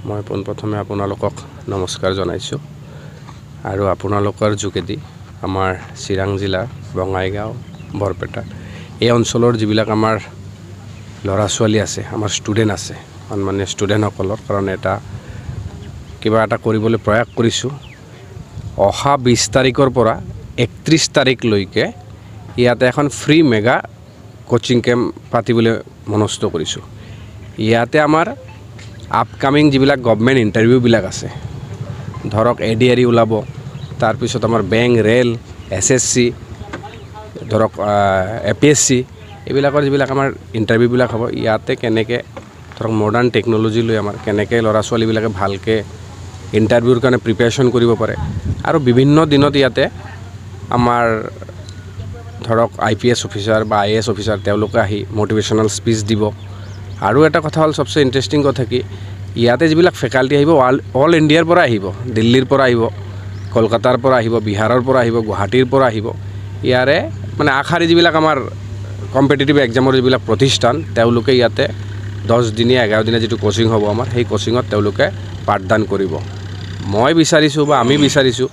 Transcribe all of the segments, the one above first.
মই পোনপ্ৰথমে আপোনালোকক নমস্কাৰ জনাইছোঁ আৰু আপোনালোকৰ যোগেদি আমাৰ চিৰাং জিলা বঙাইগাঁও বৰপেটা এই অঞ্চলৰ যিবিলাক আমাৰ ল'ৰা ছোৱালী আছে আমাৰ ষ্টুডেণ্ট আছে সন্মানীয় ষ্টুডেণ্টসকলৰ কাৰণে কিবা এটা কৰিবলৈ প্ৰয়াস কৰিছোঁ অহা 20 তাৰিখৰ পৰা 31 তাৰিখলৈকে ইয়াতে এখন ফ্ৰী মেগা কোচিং কেম্প পাতিবলৈ মনস্থ কৰিছোঁ ইয়াতে আমাৰ আপকামিং যিবিলাক গভৰ্ণমেণ্ট ইণ্টাৰভিউবিলাক আছে ধৰক এডিআৰই ওলাব তাৰপিছত আমাৰ বেংক ৰেল এছএছচি ধৰক এপিএছচি এইবিলাকৰ যিবিলাক আমাৰ ইণ্টাৰভিউবিলাক হ'ব ইয়াতে কেনেকৈ ধৰক মডাৰ্ণ টেকন'লজি লৈ আমাৰ কেনেকৈ ল'ৰা ছোৱালীবিলাকে ভালকৈ ইণ্টাৰভিউৰ কাৰণে প্ৰিপেৰেশ্যন কৰিব পাৰে আৰু বিভিন্ন দিনত ইয়াতে আমাৰ ধৰক IPS অফিচাৰ বা IAS অফিচাৰ তেওঁলোকে আহি মটিভেশ্যনেল স্পীচ দিব আৰু এটা কথা হ'ল সবচে ইণ্টাৰেষ্টিং কথা কি ইয়াতে যিবিলাক ফেকাল্টি আহিব অল ইণ্ডিয়াৰ পৰা আহিব দিল্লীৰ পৰা আহিব কলকাতাৰ পৰা আহিব বিহাৰৰ পৰা আহিব গুৱাহাটীৰ পৰা আহিব ইয়াৰে মানে আখাৰী যিবিলাক আমাৰ কম্পিটিটিভ এক্সামৰ যিবিলাক প্ৰতিষ্ঠান তেওঁলোকে ইয়াতে 10 দিনীয়া 11 দিনীয়া যিটো কোচিং হ'ব আমাৰ সেই কোচিঙত তেওঁলোকে পাঠদান কৰিব মই বিচাৰিছোঁ বা আমি বিচাৰিছোঁ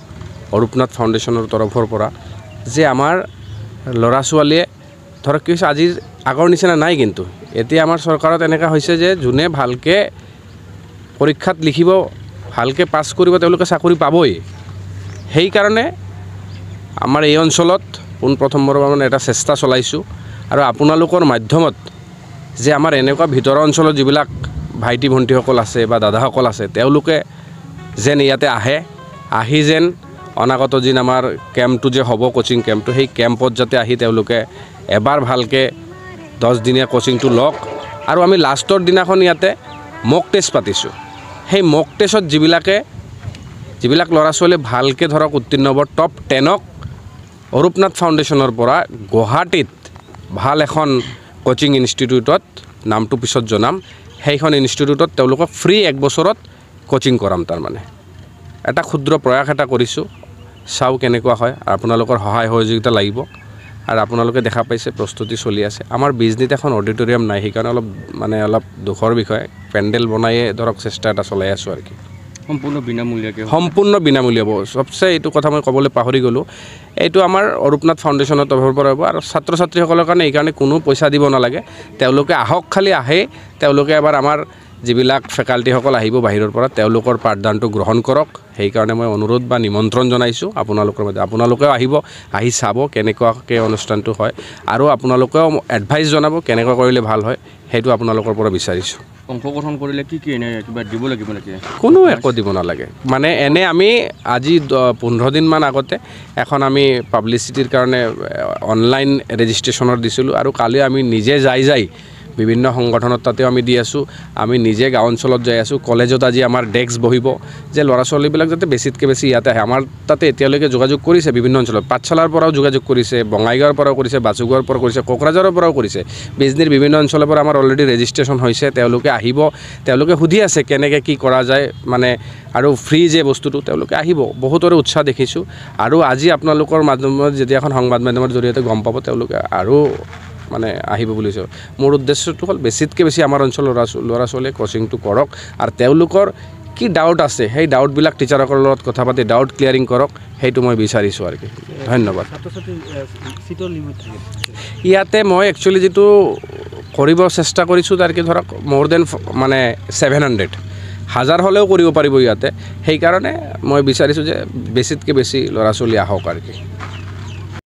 অৰূপনাথ ফাউণ্ডেশ্যনৰ তৰফৰ পৰা যে আমাৰ ল'ৰা ছোৱালীয়ে ধৰক কি হৈছে আজিৰ আগৰ নিচিনা নাই কিন্তু এতিয়া আমাৰ চৰকাৰত এনেকুৱা হৈছে যে যোনে ভালকৈ পৰীক্ষাত লিখিব ভালকৈ পাছ কৰিব তেওঁলোকে চাকৰি পাবই সেইকাৰণে আমাৰ এই অঞ্চলত পোনপ্ৰথমবাৰৰ মানে এটা চেষ্টা চলাইছোঁ আৰু আপোনালোকৰ মাধ্যমত যে আমাৰ এনেকুৱা ভিতৰৰ অঞ্চলত যিবিলাক ভাইটি ভণ্টিসকল আছে বা দাদাসকল আছে তেওঁলোকে যেন ইয়াতে আহি যেন অনাগত দিন আমাৰ কেম্পটো যে হ'ব কোচিং কেম্পটো সেই কেম্পত যাতে আহি তেওঁলোকে এবাৰ ভালকৈ 10 দিনীয়া কোচিংটো লওক আৰু আমি লাষ্টৰ দিনাখন ইয়াতে মক টেষ্ট পাতিছোঁ সেই মক টেষ্টত যিবিলাক ল'ৰা ছোৱালী ভালকৈ ধৰক উত্তীৰ্ণ হ'ব টপ 10ক অৰূপনাথ ফাউণ্ডেশ্যনৰ পৰা গুৱাহাটীত ভাল এখন কোচিং ইনষ্টিটিউটত নামটো পিছত জনাম সেইখন ইনষ্টিটিউটত তেওঁলোকক ফ্ৰী 1 বছৰত কোচিং কৰাম তাৰমানে এটা ক্ষুদ্ৰ প্ৰয়াস এটা কৰিছোঁ চাও কেনেকুৱা হয় আপোনালোকৰ সহায় সহযোগিতা লাগিব আৰু আপোনালোকে দেখা পাইছে প্ৰস্তুতি চলি আছে আমাৰ বিজনেত এখন অডিটৰিয়াম নাই সেইকাৰণে অলপ দুখৰ বিষয় পেণ্ডেল বনায়ে ধৰক চেষ্টা এটা চলাই আছোঁ আৰু কি সম্পূৰ্ণ বিনামূলীয়া হ'ব সবচে এইটো কথা মই ক'বলৈ পাহৰি গ'লোঁ এইটো আমাৰ অৰূপনাথ ফাউণ্ডেশ্যনৰ তৰফৰ পৰা হ'ব আৰু ছাত্ৰ ছাত্ৰীসকলৰ কাৰণে এইকাৰণে কোনো পইচা দিব নালাগে তেওঁলোকে আহক খালি আহে তেওঁলোকে এবাৰ আমাৰ যিবিলাক ফেকাল্টিসকল আহিব বাহিৰৰ পৰা তেওঁলোকৰ পাঠদানটো গ্ৰহণ কৰক সেইকাৰণে মই অনুৰোধ বা নিমন্ত্ৰণ জনাইছোঁ আপোনালোকৰ মাজত আপোনালোকেও আহি চাব কেনেকুৱাকৈ অনুষ্ঠানটো হয় আৰু আপোনালোকেও এডভাইচ জনাব কেনেকুৱা কৰিলে ভাল হয় সেইটো আপোনালোকৰ পৰা বিচাৰিছোঁ অংশগ্ৰহণ কৰিলে কি এনে কিবা দিব লাগিব নেকি কোনো একো দিব নালাগে মানে এনে আমি আজি 15 দিনমান আগতে এখন আমি পাব্লিচিটিৰ কাৰণে অনলাইন ৰেজিষ্ট্ৰেশ্যনৰ দিছিলোঁ আৰু কালি আমি নিজে যাই বিভিন্ন সংগঠনত তাতেও আমি দি আছোঁ আমি নিজে গাঁও অঞ্চলত যাই আছোঁ কলেজত আজি আমাৰ ডেস্ক বহিব যে ল'ৰা ছোৱালীবিলাক যাতে বেছিতকৈ বেছি ইয়াতে আহে আমাৰ তাতে এতিয়ালৈকে যোগাযোগ কৰিছে বিভিন্ন অঞ্চলত পাঠশালাৰ পৰাও যোগাযোগ কৰিছে বঙাইগাঁৱৰ পৰাও কৰিছে বাছুগাঁৱৰ পৰাও কৰিছে কোকৰাঝাৰৰ পৰাও কৰিছে বিজনীৰ বিভিন্ন অঞ্চলৰ পৰা আমাৰ অলৰেডি ৰেজিষ্ট্ৰেশ্যন হৈছে তেওঁলোকে আহিব তেওঁলোকে সুধি আছে কেনেকৈ কি কৰা যায় মানে আৰু ফ্ৰী যে বস্তুটো তেওঁলোকে আহিব বহুতৰে উৎসাহ দেখিছোঁ আৰু আজি আপোনালোকৰ মাধ্যমত যেতিয়া এখন সংবাদ মাধ্যমৰ জৰিয়তে গম পাব তেওঁলোকে আৰু মানে আহিব বুলিছোঁ মোৰ উদ্দেশ্যটো হ'ল বেছিতকৈ বেছি আমাৰ অঞ্চলৰ ল'ৰা ছোৱালীয়ে কোচিংটো কৰক আৰু তেওঁলোকৰ কি ডাউট আছে সেই ডাউটবিলাক টিচাৰসকলৰ লগত কথা পাতি ডাউট ক্লিয়াৰিং কৰক সেইটো মই বিচাৰিছোঁ আৰু কি ধন্যবাদ ইয়াতে মই একচুৱেলি যিটো কৰিব চেষ্টা কৰিছোঁ তাৰ কি ধৰক মোৰ দেন মানে 700 হ'লেও কৰিব পাৰিব ইয়াতে সেইকাৰণে মই বিচাৰিছোঁ যে বেছিতকৈ বেছি ল'ৰা ছোৱালী আহক আৰু কি